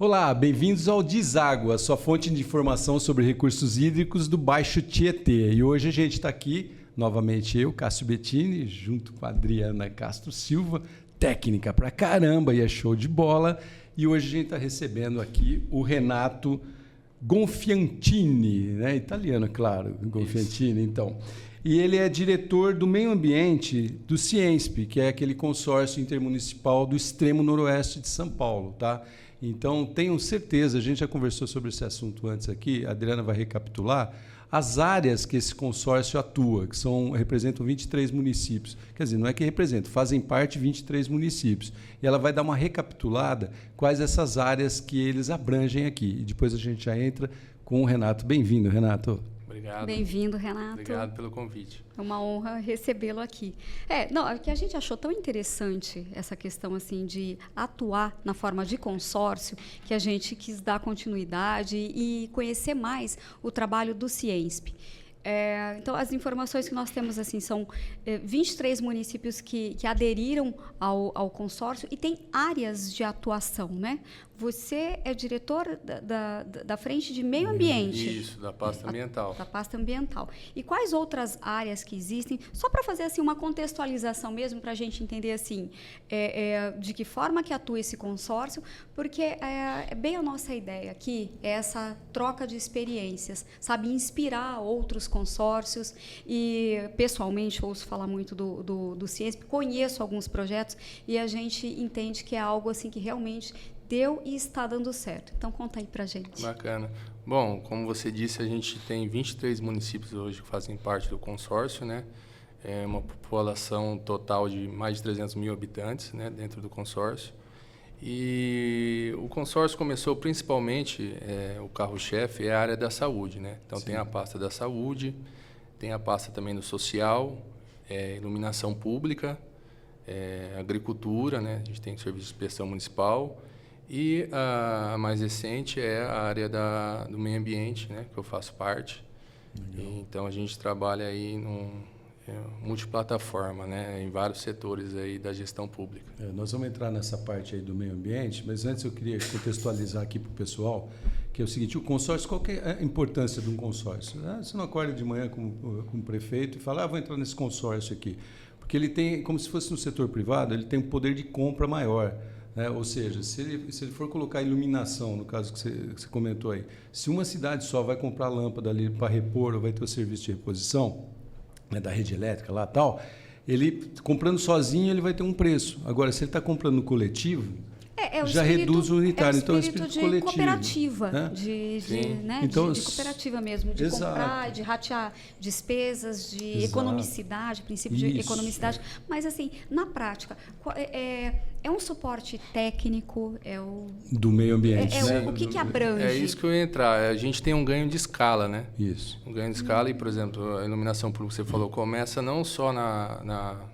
Olá, bem-vindos ao Deságua, sua fonte de informação sobre recursos hídricos do Baixo Tietê. E hoje a gente está aqui, novamente eu, Cássio Bettini, junto com a Adriana Castro Silva, técnica pra caramba e é show de bola. E hoje a gente está recebendo aqui o Renato Gonfiantini, né? Italiano, claro, Gonfiantini, então. E ele é diretor do meio ambiente do Ciensp, que é aquele consórcio intermunicipal do extremo noroeste de São Paulo, tá? Então, tenham certeza, a gente já conversou sobre esse assunto antes aqui, a Adriana vai recapitular, as áreas que esse consórcio atua, que representam 23 municípios. Quer dizer, não é que representam, fazem parte de 23 municípios. E ela vai dar uma recapitulada quais essas áreas que eles abrangem aqui. E depois a gente já entra com o Renato. Bem-vindo, Renato. Obrigado. Bem-vindo, Renato. Obrigado pelo convite. É uma honra recebê-lo aqui. O que a gente achou tão interessante essa questão assim de atuar na forma de consórcio, que a gente quis dar continuidade e conhecer mais o trabalho do Ciensp. Então, as informações que nós temos assim são 23 municípios que aderiram ao consórcio e tem áreas de atuação, né? Você é diretor da frente de meio ambiente. Isso, da pasta ambiental. Da pasta ambiental. E quais outras áreas que existem? Só para fazer assim uma contextualização mesmo, para a gente entender assim de que forma que atua esse consórcio, porque é bem a nossa ideia aqui, é essa troca de experiências, sabe, inspirar outros consórcios. E pessoalmente ouço falar muito do Ciensp, conheço alguns projetos e a gente entende que é algo assim que realmente deu e está dando certo. Então, conta aí pra gente. Bacana. Bom, como você disse, a gente tem 23 municípios hoje que fazem parte do consórcio, né? É uma população total de mais de 300 mil habitantes, né, dentro do consórcio. E o consórcio começou principalmente, o carro-chefe é a área da saúde, né? Então, sim, tem a pasta da saúde, tem a pasta também do social, iluminação pública, agricultura, né? A gente tem serviço de inspeção municipal. E a mais recente é a área do meio ambiente, né, que eu faço parte. Então, a gente trabalha aí multiplataforma, né, em vários setores aí da gestão pública. Nós vamos entrar nessa parte aí do meio ambiente, mas antes eu queria contextualizar aqui para o pessoal, que é o seguinte, o consórcio, qual que é a importância de um consórcio? Você não acorda de manhã com o prefeito e fala, vou entrar nesse consórcio aqui. Porque ele tem, como se fosse no setor privado, ele tem um poder de compra maior. Ou seja, se ele for colocar iluminação, no caso que você comentou aí, se uma cidade só vai comprar lâmpada ali para repor ou vai ter o serviço de reposição, né, da rede elétrica lá e tal, ele comprando sozinho ele vai ter um preço. Agora, se ele está comprando no coletivo, já reduz o unitário. Então, é o espírito de coletivo. Cooperativa, né? Então, de cooperativa mesmo, de exato. Comprar, de ratear despesas, de economicidade, princípio de economicidade. Mas, assim, na prática, é um suporte técnico, do meio ambiente. O que abrange? É isso que eu ia entrar. A gente tem um ganho de escala, né? Isso. Um ganho de escala e, por exemplo, a iluminação pública que você falou começa não só na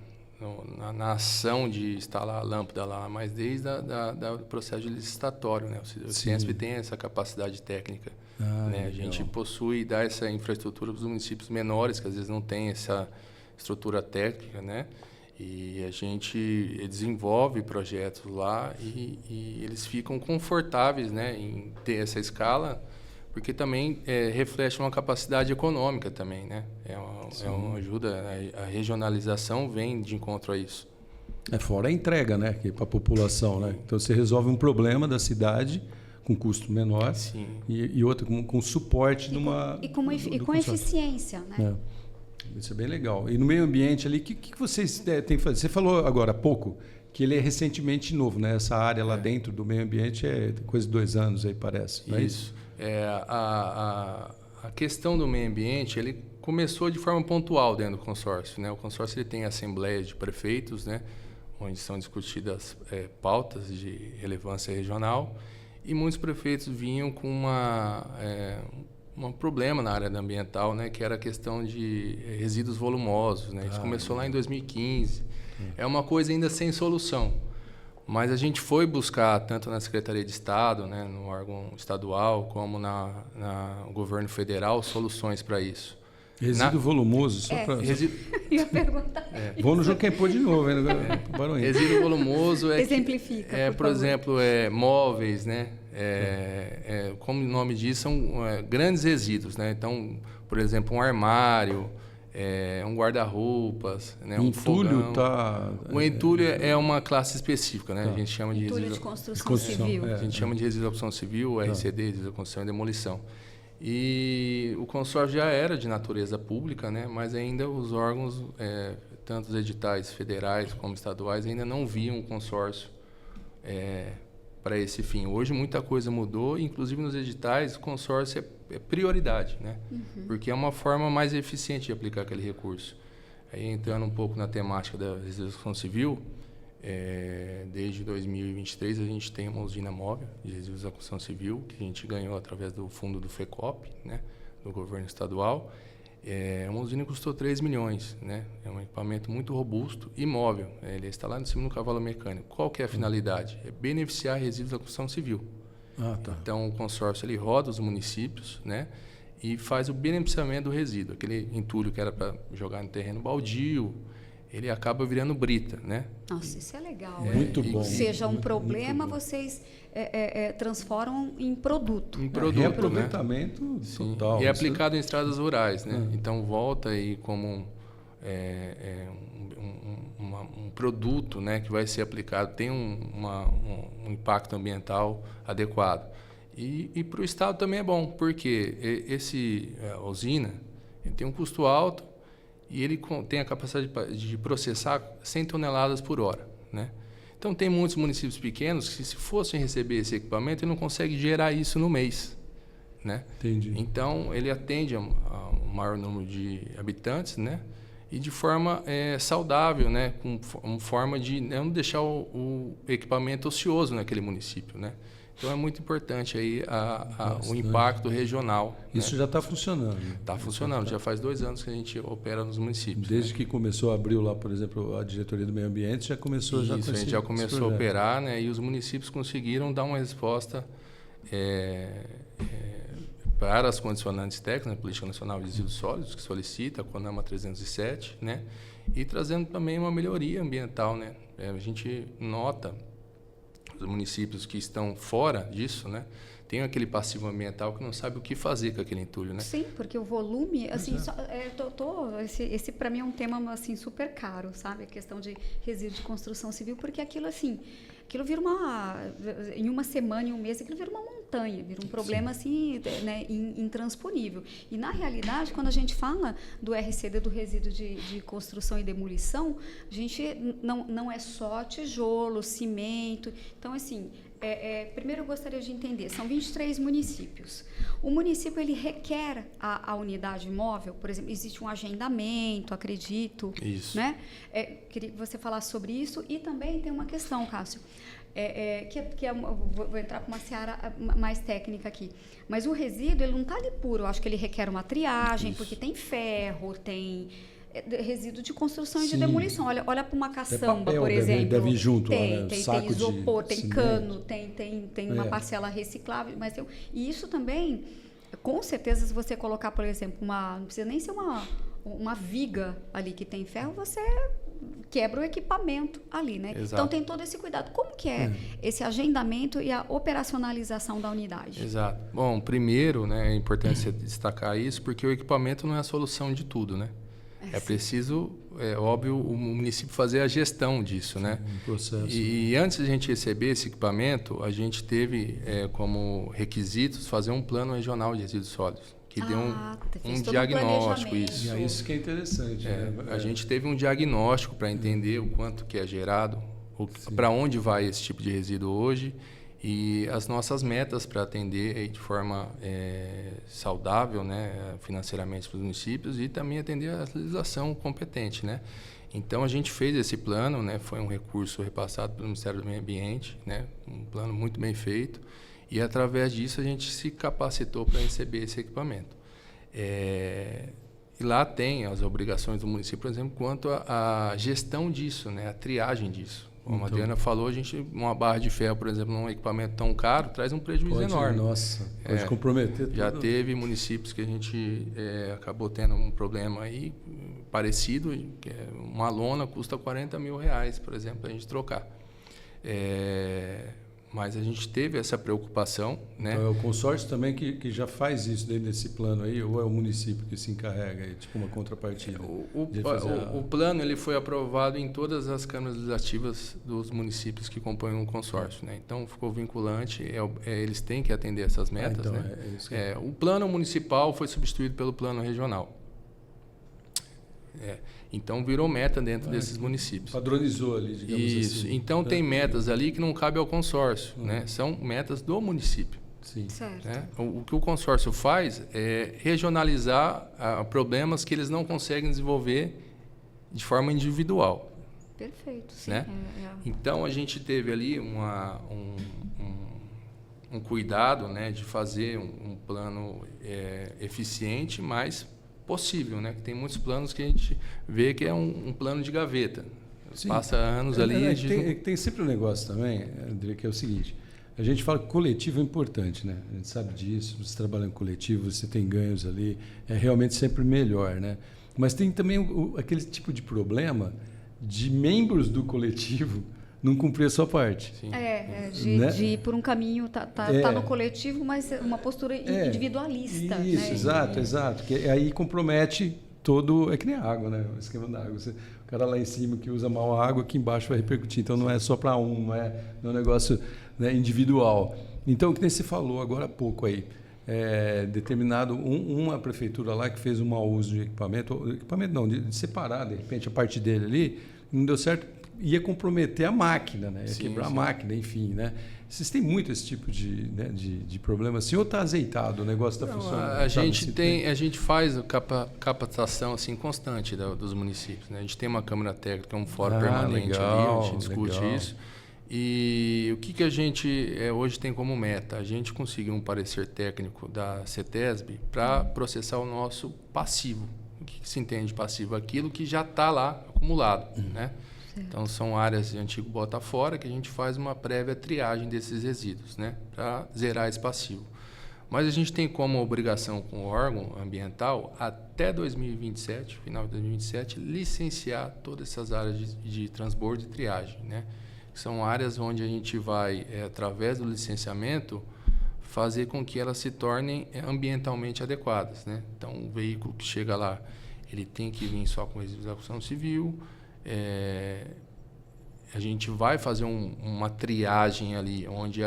ação de instalar a lâmpada lá, mas desde o processo licitatório, né? O Ciensp tem essa capacidade técnica. Né? A gente possui e dá essa infraestrutura para os municípios menores, que às vezes não tem essa estrutura técnica, né? E a gente desenvolve projetos lá e eles ficam confortáveis, né, em ter essa escala, porque também reflete uma capacidade econômica também, né? É uma ajuda, a regionalização vem de encontro a isso. Fora a entrega, né, para a população, né? Então você resolve um problema da cidade com custo menor. Sim. E outra com suporte de uma com eficiência, né? Isso é bem legal. E no meio ambiente ali, o que vocês têm que fazer? Você falou agora há pouco que ele é recentemente novo, né? Essa área lá dentro do meio ambiente é coisa de 2 anos aí, parece. Não é isso? A questão do meio ambiente, ele começou de forma pontual dentro do consórcio, né? O consórcio ele tem assembleias de prefeitos, né? Onde são discutidas pautas de relevância regional e muitos prefeitos vinham com um problema na área ambiental, né, que era a questão de resíduos volumosos, né? Isso começou lá em 2015. É uma coisa ainda sem solução, mas a gente foi buscar tanto na Secretaria de Estado, né, no órgão estadual, como no governo federal, soluções para isso. Resíduo volumoso, só para... ia perguntar. Vou no Joaquim de novo, hein? Resíduo volumoso exemplifica, por exemplo, móveis, né? como o nome diz, são grandes resíduos, né? Então, por exemplo, um armário, um guarda-roupas, né? Um entulho fogão. O entulho é uma classe específica, né? A gente chama de entulho resíduos de construção civil. a gente chama de resíduos da construção civil, RCD, resíduos da construção e demolição. E o consórcio já era de natureza pública, né? Mas ainda os órgãos, tanto os editais federais como estaduais, ainda não viam o consórcio para esse fim. Hoje muita coisa mudou, inclusive nos editais o consórcio é prioridade, né? Porque é uma forma mais eficiente de aplicar aquele recurso. Aí, entrando um pouco na temática da resíduos civil, desde 2023 a gente tem uma usina móvel de resíduos da construção civil que a gente ganhou através do fundo do FECOP, né, do governo estadual. Uma usina que custou 3 milhões, né? É um equipamento muito robusto e móvel. Ele está lá em cima do cavalo mecânico. Qual que é a finalidade? É beneficiar resíduos da construção civil. Então o consórcio ele roda os municípios, né, e faz o beneficiamento do resíduo. Aquele entulho que era para jogar no terreno baldio, ele acaba virando brita, né? Nossa, isso é legal. Muito bom. Seja um problema, vocês transformam em produto. Em produto, reaproveitamento, né? total. E é aplicado em estradas rurais, né? Então volta aí como um produto, né, que vai ser aplicado, tem um impacto ambiental adequado. E para o Estado também é bom, porque a usina tem um custo alto e ele tem a capacidade de processar 100 toneladas por hora, né? Então, tem muitos municípios pequenos que, se fossem receber esse equipamento, ele não consegue gerar isso no mês, né? Entendi. Então, ele atende a um maior número de habitantes, né? E de forma saudável, né? Com forma de não deixar o equipamento ocioso naquele município, né? Então, é muito importante aí o impacto regional. Isso, né? Já está funcionando. Está funcionando. Já faz 2 anos que a gente opera nos municípios. Desde que começou, abriu lá, por exemplo, a diretoria do meio ambiente, já começou a gente já começou a operar, né? E os municípios conseguiram dar uma resposta para as condicionantes técnicas, a Política Nacional de Resíduos Sólidos, que solicita a CONAMA 307, né? E trazendo também uma melhoria ambiental, né? A gente nota os municípios que estão fora disso, né, tem aquele passivo ambiental que não sabe o que fazer com aquele entulho, né? Sim, porque o volume, assim, esse para mim é um tema assim super caro, sabe? A questão de resíduo de construção civil, porque aquilo vira em uma semana, em um mês, aquilo vira uma montanha, vira um problema assim, né, intransponível. E na realidade, quando a gente fala do RCD, do resíduo de construção e demolição, a gente não é só tijolo, cimento. Então, assim, primeiro eu gostaria de entender, são 23 municípios. O município ele requer a unidade móvel, por exemplo, existe um agendamento, acredito. Isso. Né? Queria que você falasse sobre isso. E também tem uma questão, Cássio, vou entrar com uma seara mais técnica aqui. Mas o resíduo ele não está ali puro, eu acho que ele requer uma triagem, porque tem ferro, tem resíduo de construção e de demolição. Olha para uma caçamba, papel, por exemplo. Deve ir junto, tem isopor, tem cimento. cano, tem uma parcela reciclável, mas e isso também, com certeza, se você colocar, por exemplo, não precisa nem ser uma viga ali que tem ferro, você quebra o equipamento ali, né? Exato. Então tem todo esse cuidado. Como que é esse agendamento e a operacionalização da unidade? Exato. Bom, primeiro, né, é importante você destacar isso, porque o equipamento não é a solução de tudo, né? É preciso, óbvio, o município fazer a gestão disso, né? Um processo. E antes de a gente receber esse equipamento, a gente teve como requisitos fazer um plano regional de resíduos sólidos, que deu um diagnóstico. Isso que é interessante. Né? A gente teve um diagnóstico para entender o quanto que é gerado, para onde vai esse tipo de resíduo hoje, e as nossas metas para atender de forma saudável, né, financeiramente para os municípios, e também atender a legislação competente, né? Então a gente fez esse plano, né, foi um recurso repassado pelo Ministério do Meio Ambiente, né, um plano muito bem feito, e através disso a gente se capacitou para receber esse equipamento. E lá tem as obrigações do município, por exemplo, quanto à gestão disso, né, a triagem disso. Como a Adriana falou, uma barra de ferro, por exemplo, num equipamento tão caro, traz um prejuízo enorme. Nossa, pode comprometer tudo. Já teve municípios que a gente acabou tendo um problema aí parecido, que uma lona custa R$40 mil, por exemplo, a gente trocar. Mas a gente teve essa preocupação, né? Então é o consórcio também que já faz isso dentro desse plano aí, ou é o município que se encarrega, tipo uma contrapartida? O plano ele foi aprovado em todas as câmaras legislativas dos municípios que compõem o consórcio, né? Então ficou vinculante, eles têm que atender essas metas, então, né? O plano municipal foi substituído pelo plano regional. Então virou meta dentro desses municípios. Padronizou ali, digamos isso. assim. Então tem metas ali que não cabe ao consórcio, né? São metas do município. Sim. Certo. Né? O que o consórcio faz é regionalizar problemas que eles não conseguem desenvolver de forma individual. Perfeito, sim. Né? Então a gente teve ali um cuidado, né, de fazer um plano eficiente, mas possível, né? Que tem muitos planos que a gente vê que é um plano de gaveta. Sim. Passa anos ali. Tem sempre um negócio também, André, que é o seguinte: a gente fala que coletivo é importante, né? A gente sabe disso. Você trabalha em coletivo, você tem ganhos ali, é realmente sempre melhor, né? Mas tem também aquele tipo de problema de membros do coletivo não cumprir a sua parte. Sim. De ir por um caminho, tá no coletivo, mas uma postura individualista. Isso, né? exato. Que aí compromete todo... É que nem a água, né? O esquema da água. O cara lá em cima que usa mal a água, aqui embaixo vai repercutir. Então não é só para não é um negócio, né, individual. Então, o que nem você falou agora há pouco aí, determinado uma prefeitura lá que fez um mau uso de equipamento não, de separar de repente a parte dele ali, não deu certo, ia comprometer a máquina, né? Ia quebrar a máquina, enfim, né? Vocês têm muito esse tipo de problema assim, ou está azeitado, o negócio está funcionando? A gente faz capacitação assim, constante dos municípios, né? A gente tem uma câmara técnica, um fórum permanente ali, a gente discute isso. E o que a gente hoje tem como meta? A gente conseguir um parecer técnico da CETESB para processar o nosso passivo. O que se entende de passivo? Aquilo que já está lá acumulado, né? Então, são áreas de antigo bota fora que a gente faz uma prévia triagem desses resíduos, né, para zerar esse passivo. Mas a gente tem como obrigação com o órgão ambiental, até 2027, final de 2027, licenciar todas essas áreas de transbordo e triagem, né? São áreas onde a gente vai, através do licenciamento, fazer com que elas se tornem ambientalmente adequadas, né? Então, o veículo que chega lá, ele tem que vir só com resíduos da construção civil. A gente vai fazer uma triagem ali, onde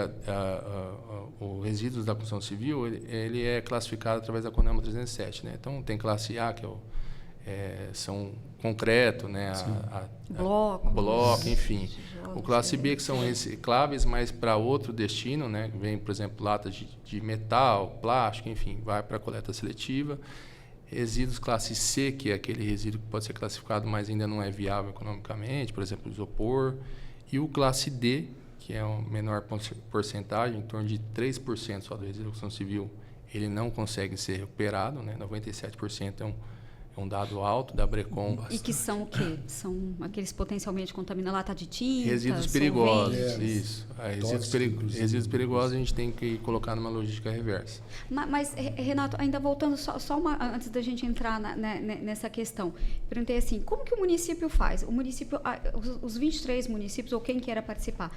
o resíduos da construção civil ele é classificado através da CONAMA 307, né? Então tem classe A, que são concreto, né? Bloco, enfim. O classe B, que são recicláveis, mas para outro destino, né? Vem, por exemplo, latas de metal, plástico, enfim, vai para a coleta seletiva. Resíduos classe C, que é aquele resíduo que pode ser classificado, mas ainda não é viável economicamente, por exemplo, isopor. E o classe D, que é uma menor porcentagem, em torno de 3% só do resíduo da construção civil, ele não consegue ser recuperado, né? 97% é um dado alto da Brecon. E que são o quê? São aqueles potencialmente contaminados, lata de tinta, resíduos perigosos, solventes. isso. Resíduos perigosos a gente tem que colocar numa logística reversa. Mas Renato, ainda voltando antes da gente entrar nessa questão, perguntei assim, como que o município faz? O município, os 23 municípios, ou quem queira participar,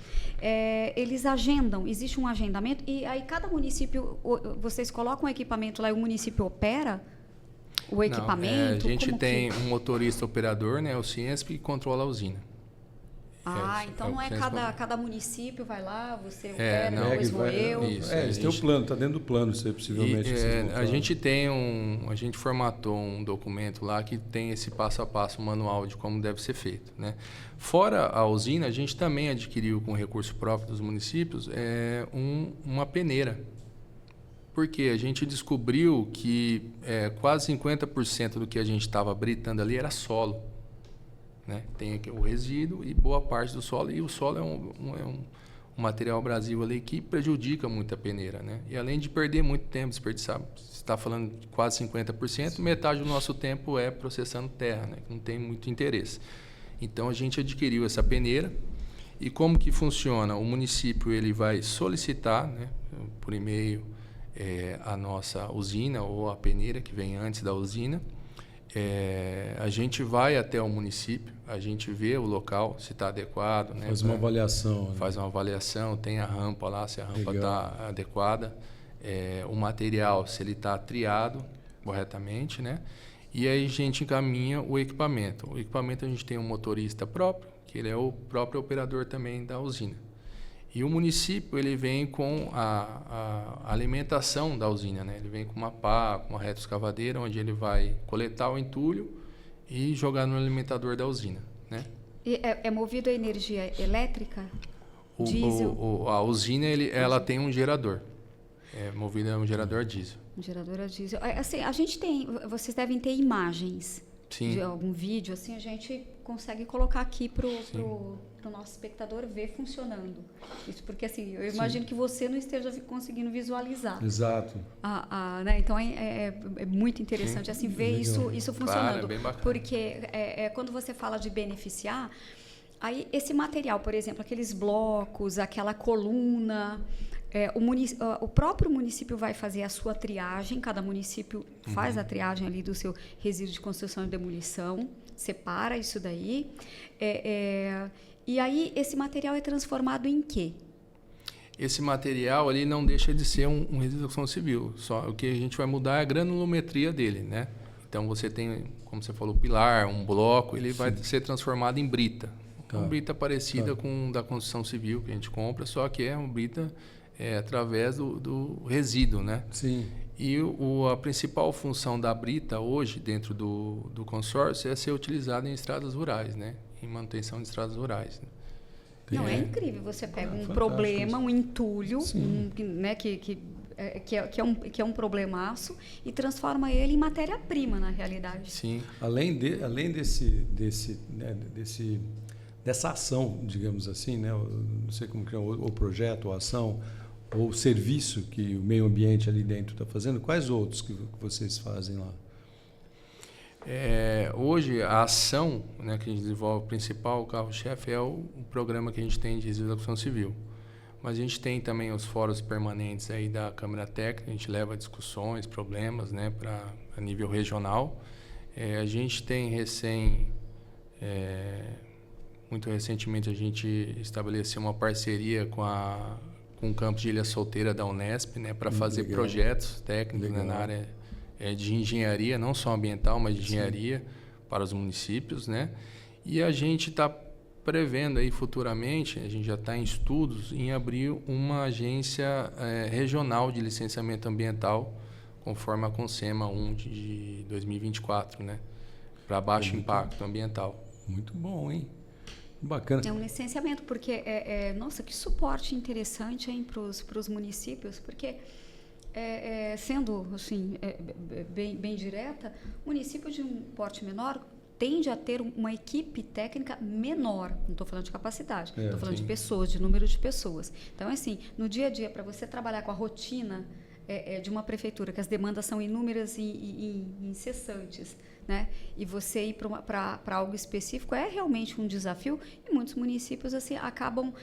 eles agendam, existe um agendamento, e aí cada município, vocês colocam o equipamento lá e o município opera o equipamento? A gente tem um motorista operador, né, o Ciensp, que controla a usina. Então não é cada município vai lá, você opera, depois vou eu. Isso, eles têm o plano, está dentro do plano, isso aí, possivelmente. A gente formatou um documento lá que tem esse passo a passo manual de como deve ser feito, né? Fora a usina, a gente também adquiriu com recurso próprio dos municípios uma peneira. Porque a gente descobriu que quase 50% do que a gente estava britando ali era solo. Né? Tem aqui o resíduo e boa parte do solo. E o solo é um material Brasil ali que prejudica muito a peneira. Né? E além de perder muito tempo, desperdiçar, você está falando de quase 50%, metade do nosso tempo é processando terra, né? Não tem muito interesse. Então a gente adquiriu essa peneira. E como que funciona? O município ele vai solicitar, né, por e-mail, a nossa usina ou a peneira que vem antes da usina. A gente vai até o município, a gente vê o local, se está adequado. Né, faz uma avaliação. Né? Faz uma avaliação, tem a rampa lá, se a rampa está adequada. O material, se ele está triado corretamente, né? E aí a gente encaminha o equipamento. O equipamento a gente tem um motorista próprio, que ele é o próprio operador também da usina. E o município ele vem com a alimentação da usina, né? Ele vem com uma pá, com uma retroescavadeira, onde ele vai coletar o entulho e jogar no alimentador da usina, né? E é movido a energia elétrica? Diesel? A usina ela tem um gerador. É movida a um gerador diesel. Um gerador a diesel. Assim, a gente tem, vocês devem ter imagens. Sim. De algum vídeo, assim, a gente consegue colocar aqui pro nosso espectador ver funcionando. Isso porque, assim, eu imagino que você não esteja conseguindo visualizar. Exato. Né? Então, é muito interessante, assim, ver isso funcionando. Claro, é bem bacana. Porque quando você fala de beneficiar, aí esse material, por exemplo, aqueles blocos, aquela coluna... o próprio município vai fazer a sua triagem, cada município faz a triagem ali do seu resíduo de construção e demolição, separa isso daí, e aí esse material é transformado em quê? Esse material ali não deixa de ser um resíduo de construção civil, só o que a gente vai mudar é a granulometria dele, né? Então você tem, como você falou, pilar, um bloco, ele vai ser transformado em brita. Uma brita parecida com da construção civil que a gente compra, só que é uma brita... através do resíduo, né? Sim. E a principal função da brita hoje, dentro do consórcio, é ser utilizada em estradas rurais, né? Em manutenção de estradas rurais. Né? Não, é incrível. Você pega um problema, um entulho, né, que é um problemaço, e transforma ele em matéria-prima, na realidade. Sim. Além dessa ação, digamos assim, né? Não sei como que é o projeto, ou a ação, ou o serviço que o meio ambiente ali dentro está fazendo, quais outros que vocês fazem lá? Hoje, a ação, né, que a gente desenvolve, o principal, o carro-chefe, é o programa que a gente tem de resíduos da construção civil. Mas a gente tem também os fóruns permanentes aí da Câmara Técnica, a gente leva discussões, problemas, né, a nível regional. A gente tem muito recentemente a gente estabeleceu uma parceria com o campus de Ilha Solteira da Unesp, né, para fazer projetos técnicos, né, na área de engenharia, não só ambiental, mas de engenharia para os municípios, né? E a gente está prevendo aí futuramente, a gente já está em estudos, em abrir uma agência regional de licenciamento ambiental, conforme a Consema 1 de 2024, né? Para baixo impacto ambiental. Muito bom, hein? Bacana. É um licenciamento, porque, nossa, que suporte interessante para os municípios, porque, sendo assim, bem direta, município de um porte menor tende a ter uma equipe técnica menor. Não estou falando de capacidade, estou falando de pessoas, de número de pessoas. Então, assim, no dia a dia, para você trabalhar com a rotina de uma prefeitura, que as demandas são inúmeras e incessantes, né? E você ir para algo específico é realmente um desafio, e muitos municípios assim acabam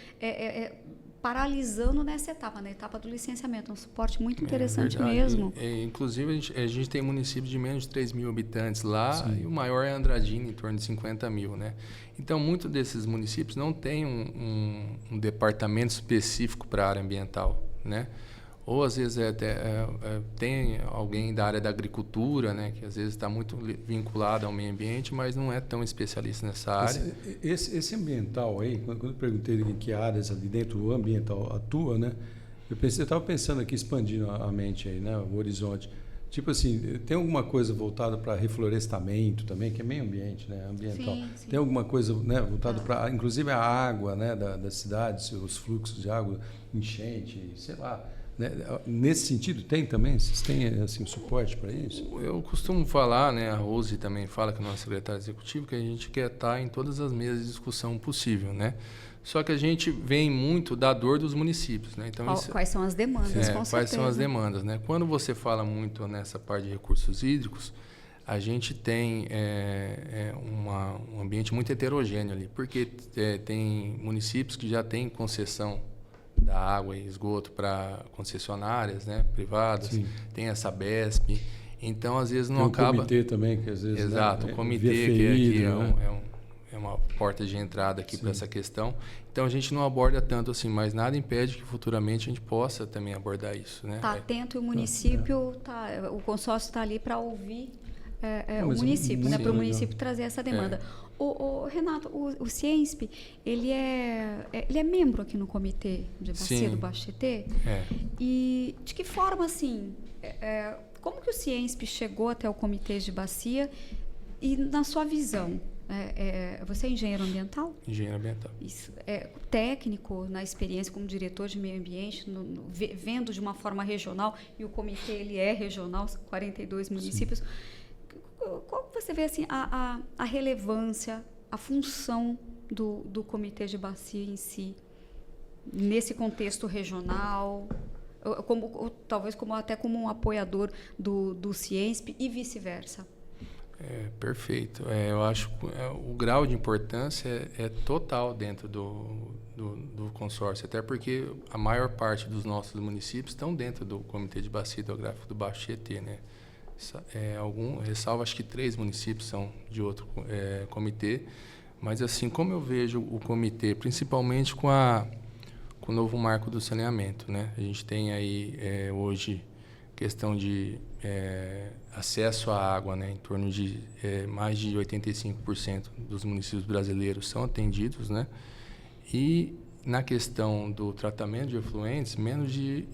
paralisando nessa etapa, na etapa do licenciamento. É um suporte muito interessante mesmo. Inclusive, a gente tem municípios de menos de 3 mil habitantes lá, e o maior é Andradina, em torno de 50 mil, né? Então, muitos desses municípios não têm um departamento específico para a área ambiental, né? Ou, às vezes, tem alguém da área da agricultura, né, que às vezes está muito vinculado ao meio ambiente, mas não é tão especialista nessa área. Esse ambiental aí, quando eu perguntei em que áreas ali dentro o ambiental atua, né, eu estava pensando aqui, expandindo a mente aí, né, o horizonte. Tipo assim, tem alguma coisa voltada para reflorestamento também, que é meio ambiente, né, ambiental. Sim. Tem alguma coisa, né, voltada para, inclusive, a água, né, das cidades, os fluxos de água, enchente, sei lá. Nesse sentido, tem também? Vocês têm assim, suporte para isso? Eu costumo falar, né, a Rose também fala, que é a nossa secretária executiva, que a gente quer estar em todas as mesas de discussão possível, né? Só que a gente vem muito da dor dos municípios, né? Então, quais são as demandas, com certeza. Quais são as demandas, né? Quando você fala muito nessa parte de recursos hídricos, a gente tem um ambiente muito heterogêneo ali, porque tem municípios que já têm concessão da água e esgoto para concessionárias, né, privadas. Sim. Tem essa BESP. Então, às vezes, não Tem um acaba... comitê também, que às vezes... Exato, né, o comitê, ferido, que né? é uma porta de entrada aqui para essa questão. Então, a gente não aborda tanto assim, mas nada impede que futuramente a gente possa também abordar isso, né? Está atento e o município, o consórcio está ali para ouvir o município, né? Para o município trazer essa demanda. Renato, o Ciensp, ele é membro aqui no comitê de bacia do Baixo Tietê? E de que forma, assim, como que o Ciensp chegou até o comitê de bacia e, na sua visão, você é engenheiro ambiental? Engenheiro ambiental. Isso. Técnico, na experiência como diretor de meio ambiente, vendo de uma forma regional, e o comitê ele é regional, 42 municípios. Qual você vê assim, a relevância, a função do comitê de bacia em si, nesse contexto regional, talvez até como um apoiador do Ciensp e vice-versa? Perfeito. Eu acho que o grau de importância é total dentro do consórcio, até porque a maior parte dos nossos municípios estão dentro do Comitê de Bacia Hidrográfica do Baixo Tietê, né? Ressalvo, acho que 3 municípios são de outro comitê, mas assim, como eu vejo o comitê, principalmente com o novo marco do saneamento, né? A gente tem aí hoje questão de acesso à água, né? Em torno de mais de 85% dos municípios brasileiros são atendidos, né? E na questão do tratamento de efluentes, menos de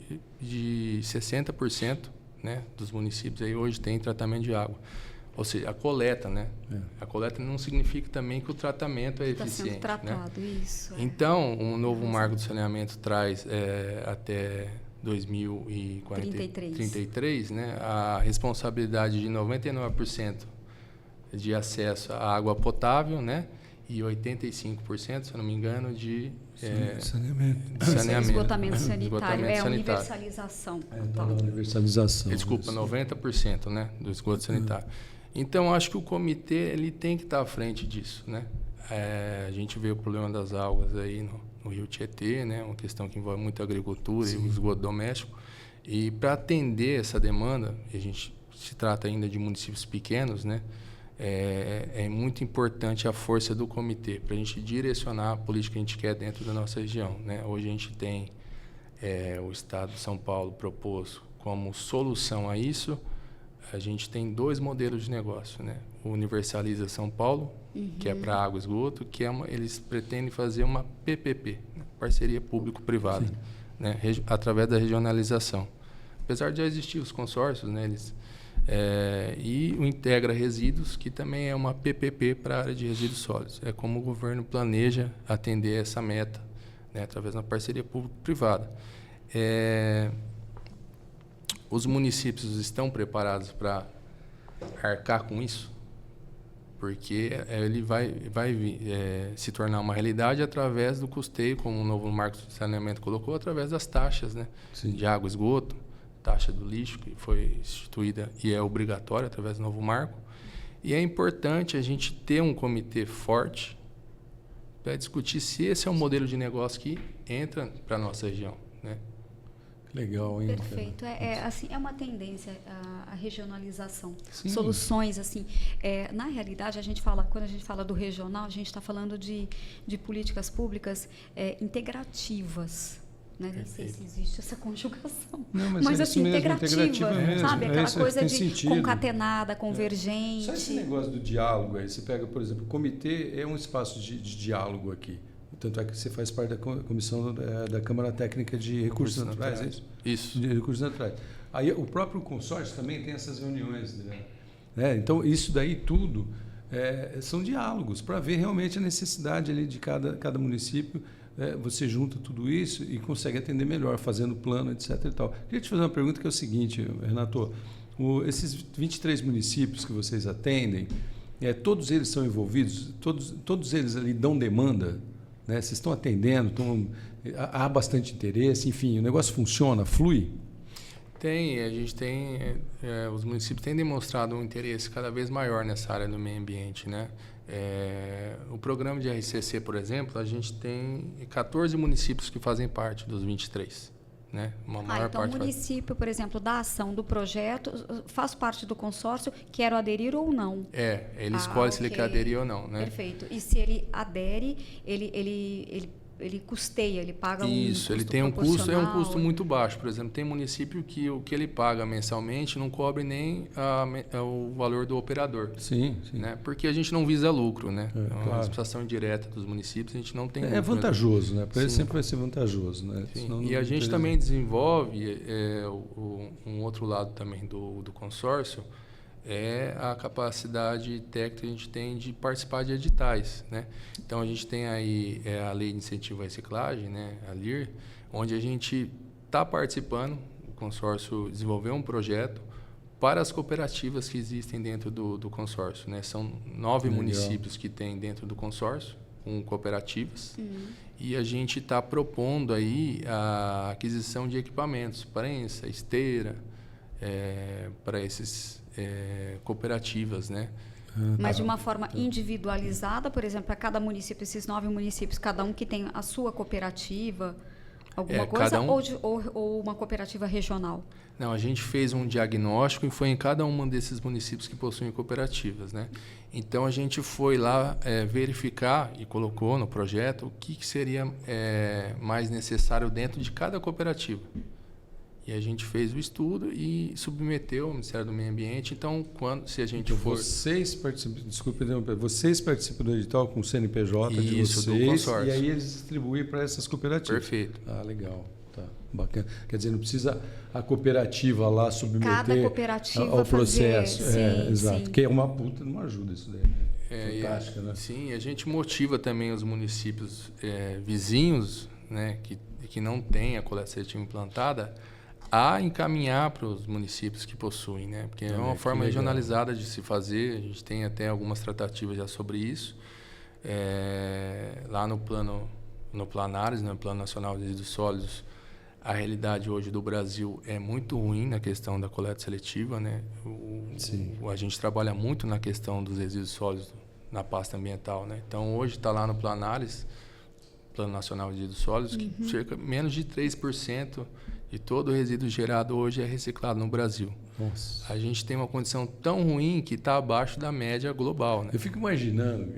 60%, né, dos municípios aí hoje tem tratamento de água. Ou seja, a coleta, né? A coleta não significa também que o tratamento é eficiente. Está sendo tratado, né? Isso. Então, o novo marco do saneamento traz até 2033, né, a responsabilidade de 99% de acesso à água potável, né, e 85%, se eu não me engano, de saneamento. Esgotamento sanitário. A universalização. Universalização. Desculpa, 90%, né, do esgoto sanitário. Então, acho que o comitê ele tem que estar à frente disso, né? A gente vê o problema das algas aí no Rio Tietê, né? Uma questão que envolve muita agricultura e o esgoto doméstico. E para atender essa demanda, a gente se trata ainda de municípios pequenos, né? É muito importante a força do comitê para a gente direcionar a política que a gente quer dentro da nossa região, né? Hoje a gente tem o Estado de São Paulo propôs como solução a isso, a gente tem 2 modelos de negócio, né? O Universaliza São Paulo, que é para água e esgoto, que eles pretendem fazer uma PPP, né? Parceria público-privada, né? Através da regionalização. Apesar de já existir os consórcios, né? E o Integra Resíduos, que também é uma PPP para a área de resíduos sólidos. É como o governo planeja atender essa meta, né? Através de uma parceria público-privada. Os municípios estão preparados para arcar com isso? Porque ele vai se tornar uma realidade através do custeio, como o novo marco de saneamento colocou, através das taxas, né? De água e esgoto, taxa do lixo, que foi instituída e é obrigatória através do novo marco. E é importante a gente ter um comitê forte para discutir se esse é um modelo de negócio que entra para a nossa região, né? Legal, hein? Perfeito. Assim, é uma tendência a regionalização. Sim. Soluções, assim. Na realidade, quando a gente fala do regional, a gente está falando de políticas públicas integrativas. Né? Nem sei se existe essa conjugação. Não, mas assim, mesmo, integrativa mesmo. Sabe? Aquela coisa de sentido. Concatenada, convergente. Só esse negócio do diálogo aí. Você pega, por exemplo, o comitê é um espaço de diálogo aqui. Tanto é que você faz parte da comissão da Câmara Técnica de Recursos Naturais, é isso? Isso. De Recursos Naturais. Aí o próprio consórcio também tem essas reuniões, né? Então, isso daí tudo são diálogos para ver realmente a necessidade ali de cada município. Você junta tudo isso e consegue atender melhor, fazendo plano, etc. E tal. Queria te fazer uma pergunta que é o seguinte, Renato. Esses 23 municípios que vocês atendem, todos eles são envolvidos? Todos eles ali dão demanda? Né? Vocês estão atendendo, há bastante interesse, enfim, o negócio funciona, flui? A gente tem, os municípios têm demonstrado um interesse cada vez maior nessa área do meio ambiente, né? O programa de RCC, por exemplo, a gente tem 14 municípios que fazem parte dos 23, né? Uma maior então parte o município, por exemplo, da ação do projeto, faz parte do consórcio, quero aderir ou não. Ele escolhe se ele quer aderir ou não, né? Perfeito. E se ele adere, ele custeia, ele paga Isso, ele tem um custo, é um custo muito baixo. Por exemplo, tem município que o que ele paga mensalmente não cobre nem o valor do operador. Sim. Né? Porque a gente não visa lucro, né? É uma claro. participação indireta dos municípios, a gente não tem lucro. É vantajoso, né? Para ele sempre vai ser vantajoso, né? Senão, e a gente também desenvolve um outro lado também do consórcio, é a capacidade técnica que a gente tem de participar de editais, né? Então, a gente tem aí a Lei de Incentivo à Reciclagem, né? A LIR, onde a gente está participando, o consórcio desenvolveu um projeto para as cooperativas que existem dentro do consórcio, né? São 9 municípios que tem dentro do consórcio, com cooperativas, e a gente está propondo aí a aquisição de equipamentos, prensa, esteira, para esses cooperativas, né? Mas de uma forma individualizada, por exemplo, para cada município, esses 9 municípios, cada um que tem a sua cooperativa, alguma coisa, ou uma cooperativa regional? Não, a gente fez um diagnóstico e foi em cada um desses municípios que possuem cooperativas, né? Então, a gente foi lá verificar e colocou no projeto o que seria mais necessário dentro de cada cooperativa. E a gente fez o estudo e submeteu ao Ministério do Meio Ambiente. Então, se a gente for... Vocês participam do edital com o CNPJ de vocês, do consórcio. E aí eles distribuem para essas cooperativas. Perfeito. Legal. Tá, bacana. Quer dizer, não precisa a cooperativa lá submeter ao processo. Sim, exato. sim. Que é uma puta, não ajuda isso daí, né? Fantástica, né? Sim, a gente motiva também os municípios vizinhos, né, que não têm a coleta seletiva implantada, a encaminhar para os municípios que possuem, né? Porque é uma forma regionalizada de se fazer. A gente tem até algumas tratativas já sobre isso. Lá no Planares, no Plano Nacional de Resíduos Sólidos, a realidade hoje do Brasil é muito ruim na questão da coleta seletiva, né? A gente trabalha muito na questão dos resíduos sólidos na pasta ambiental, né? Então, hoje está lá no Planares, Plano Nacional de Resíduos Sólidos, que menos de 3% de todo o resíduo gerado hoje é reciclado no Brasil. Nossa. A gente tem uma condição tão ruim que está abaixo da média global, né? Eu fico imaginando,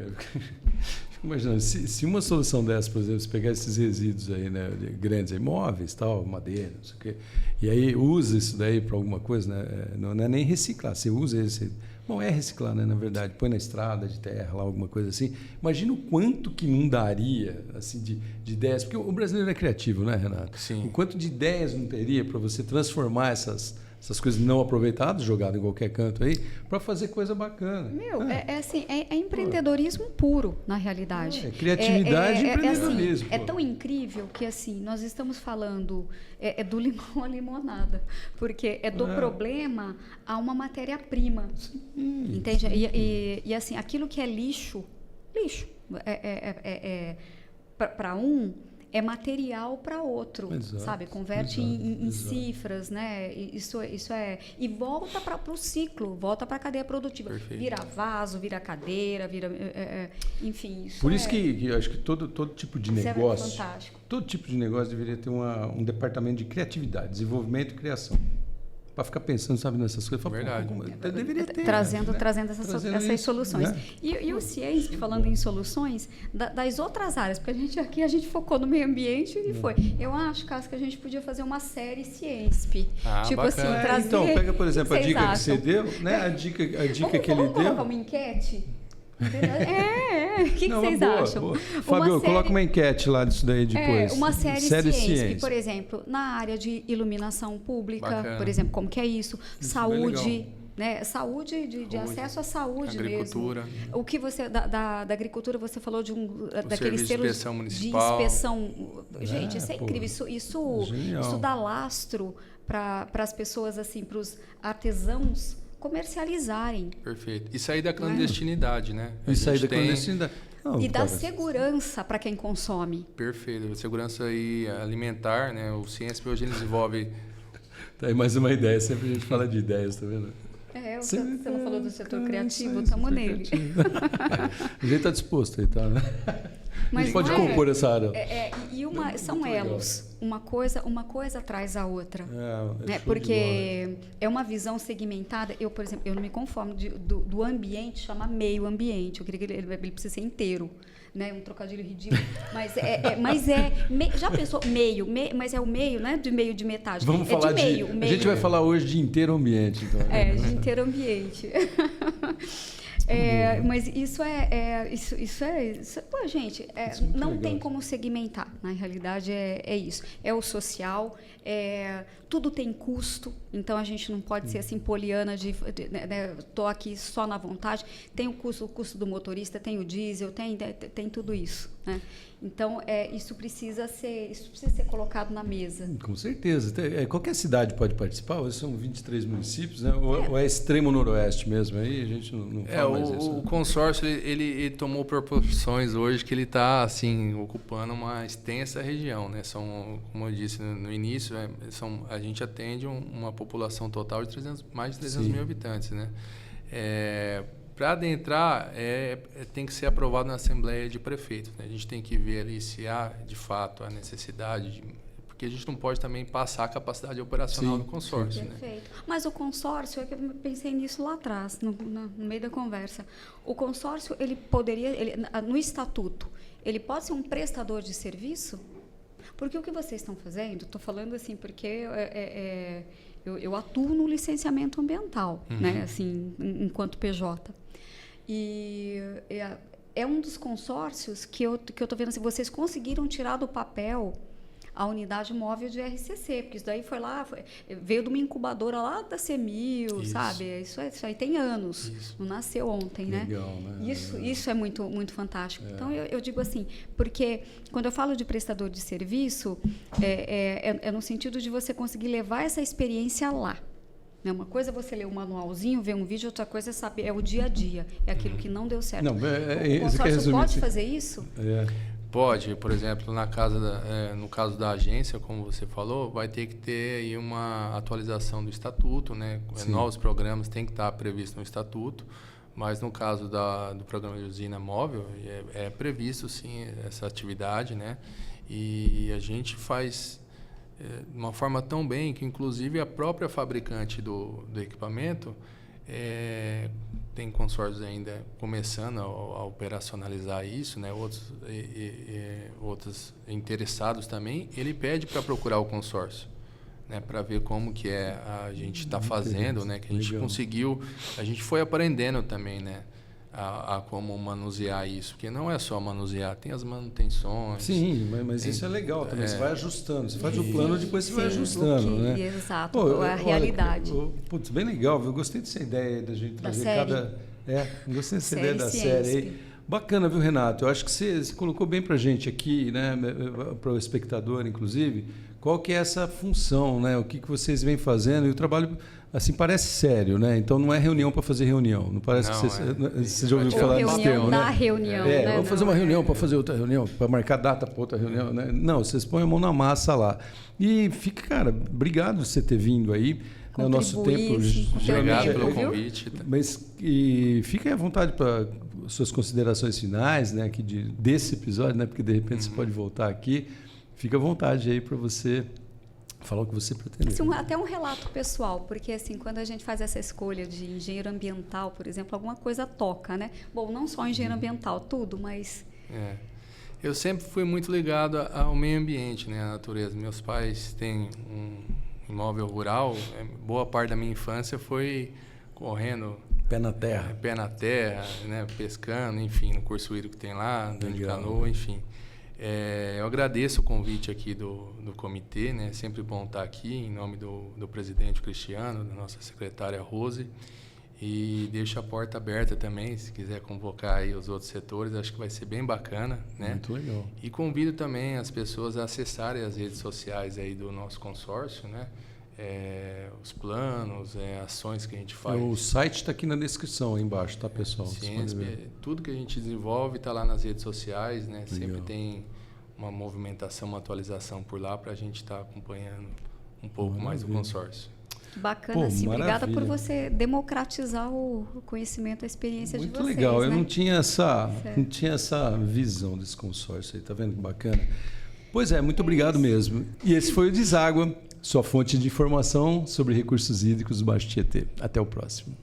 se uma solução dessa, por exemplo, se pegar esses resíduos aí, né, grandes, imóveis, tal, madeira, não sei o quê, e aí usa isso daí para alguma coisa, né? Não é nem reciclar, você usa esse... Bom, é reciclar, né, na verdade, põe na estrada de terra, lá, alguma coisa assim. Imagina o quanto que não daria assim, de ideias, porque o brasileiro é criativo, né, Renato? Sim. O quanto de ideias não teria para você transformar essas coisas não aproveitadas, jogadas em qualquer canto aí, para fazer coisa bacana. É empreendedorismo puro, na realidade. Criatividade e empreendedorismo. É tão incrível que, assim, nós estamos falando do limão à limonada, porque do problema a uma matéria-prima, entende? E, assim, aquilo que é lixo, para um... é material para outro, sabe? Converte em cifras, né? Isso é... E volta para o ciclo, volta para a cadeia produtiva. Perfeito. Vira vaso, vira cadeira, vira... enfim, isso Por isso que eu acho que todo tipo de negócio... é fantástico. Todo tipo de negócio deveria ter um departamento de criatividade, desenvolvimento e criação. Para ficar pensando, sabe, nessas coisas. Verdade. Deveria ter. Trazendo essas soluções. Né? E o Ciesp, falando em soluções, das outras áreas, porque a gente focou no meio ambiente e foi. Eu acho, Cássio, que a gente podia fazer uma série Ciesp. Tipo bacana. assim, trazer... Então, pega, por exemplo, a dica que você deu, né? A dica que ele deu. Vamos colocar uma enquete? O que vocês acham? Boa. Fábio, coloca uma enquete lá disso daí depois. Uma série Ciesp, por exemplo, na área de iluminação pública, Bacana. Por exemplo, como que é isso? Saúde, né? Saúde de acesso à saúde agricultura. mesmo. O que você da agricultura você falou de daqueles de selos inspeção municipal. de inspeção. Gente, isso é incrível. Isso dá lastro para as pessoas assim, para os artesãos comercializarem. Perfeito. E sair da clandestinidade, né? E sair da clandestinidade. E dar segurança para quem consome. Perfeito. Segurança aí alimentar, né? O Ciesp hoje ele desenvolve... Tá aí mais uma ideia. Sempre a gente fala de ideias, tá vendo? Você não falou do setor criativo, estamos nele. A gente está disposto aí, tá? Né? Mas a gente pode compor essa área. E são elos. Uma coisa atrás a outra. Né? Show Porque é uma visão segmentada. Eu, por exemplo, eu não me conformo do ambiente, chama meio ambiente. Eu queria que ele precisa ser inteiro. Né? Um trocadilho ridículo. Já pensou? Meio, mas é o meio, né? De meio de metade. Vamos falar de meio. A gente vai falar hoje de inteiro ambiente. Então, de inteiro ambiente. Mas isso pô, gente, não legal. tem como segmentar. Na realidade, é isso. É o social, tudo tem custo, então a gente não pode ser assim poliana de estou aqui só na vontade. Tem o custo do motorista, tem o diesel, tem tudo isso. Né? Então, isso precisa ser colocado na mesa. Com certeza. Qualquer cidade pode participar? Hoje são 23 municípios, né? Ou é extremo noroeste mesmo? Aí a gente não fala mais isso. O consórcio ele tomou proporções hoje que ele está assim, ocupando uma extensa região. Né? São, como eu disse no início, a gente atende uma população total de mais de 300 mil habitantes. Né? Para adentrar, tem que ser aprovado na Assembleia de Prefeitos. Né? A gente tem que ver ali se há, de fato, a necessidade, porque a gente não pode também passar a capacidade operacional do consórcio. Perfeito. Né? Mas o consórcio, eu pensei nisso lá atrás, no meio da conversa. O consórcio, ele poderia, no estatuto, ele pode ser um prestador de serviço? Porque o que vocês estão fazendo, estou falando assim, porque eu atuo no licenciamento ambiental, né? Assim, enquanto PJ. E é um dos consórcios que eu estou vendo assim, vocês conseguiram tirar do papel a unidade móvel de RCC, porque isso daí veio de uma incubadora lá da CEMIL, sabe? Isso aí tem anos, não nasceu ontem, Legal, né? Isso é muito, muito fantástico. Então, eu digo assim, porque quando eu falo de prestador de serviço, é no sentido de você conseguir levar essa experiência lá. Uma coisa é você ler um manualzinho, ver um vídeo, outra coisa é saber, é o dia a dia, é aquilo que não deu certo. Não, o consórcio pode fazer isso? Pode, por exemplo, no caso da agência, como você falou, vai ter que ter aí uma atualização do estatuto, né? Novos programas têm que estar previstos no estatuto, mas no caso do programa de usina móvel, é previsto sim essa atividade, né? E a gente faz de uma forma tão bem que, inclusive, a própria fabricante do equipamento tem consórcios ainda começando a operacionalizar isso, né? Outros interessados também, ele pede para procurar o consórcio, né? Para ver como que a gente está fazendo, né? Que a gente conseguiu, a gente foi aprendendo também, né? A como manusear isso, porque não é só manusear, tem as manutenções. Sim, mas isso é legal também, você vai ajustando, você faz o plano, depois você vai ajustando, né? Exato, a realidade. Putz, bem legal, eu gostei dessa ideia da gente trazer gostei dessa ideia da série aí. Bacana, viu, Renato? Eu acho que você colocou bem pra gente aqui, né, para o espectador, inclusive, qual que é essa função, né? O que vocês vêm fazendo, e o trabalho assim parece sério, né? Então não é reunião para fazer reunião, não parece que você já ouviu falar desse termo, né? Reunião, vamos fazer uma reunião para fazer outra reunião, para marcar data para outra reunião, né? Não, vocês põem a mão na massa lá. E fica, cara, obrigado por você ter vindo aí. O nosso tempo obrigado pelo convite. Mas fique à vontade para suas considerações finais, né, aqui desse episódio, né? Porque de repente você pode voltar aqui. Fica à vontade aí para você falar o que você pretende. Assim, até um relato pessoal, porque assim, quando a gente faz essa escolha de engenheiro ambiental, por exemplo, alguma coisa toca, né? Bom, não só engenheiro ambiental, tudo, mas... Eu sempre fui muito ligado ao meio ambiente, né, à natureza. Meus pais têm um imóvel rural, boa parte da minha infância foi correndo... Pé na terra, né, pescando, enfim, no curso hídrico que tem lá, andando de canoa, enfim. Eu agradeço o convite aqui do comitê, né? Sempre bom estar aqui em nome do presidente Cristiano, da nossa secretária Rose, e deixo a porta aberta também, se quiser convocar aí os outros setores, acho que vai ser bem bacana, né? Muito legal. E convido também as pessoas a acessarem as redes sociais aí do nosso consórcio, né? Os planos, ações que a gente faz. O site está aqui na descrição, aí embaixo, tá, pessoal? Tudo que a gente desenvolve está lá nas redes sociais, né? Sempre tem uma movimentação, uma atualização por lá para a gente estar acompanhando um pouco mais o consórcio. Bacana, sim. Obrigada por você democratizar o conhecimento, a experiência de vocês. Muito legal. Né? Eu não tinha essa visão desse consórcio aí, tá vendo que bacana? Pois é, muito obrigado mesmo. E esse foi o Deságua, sua fonte de informação sobre recursos hídricos do Baixo Tietê. Até o próximo.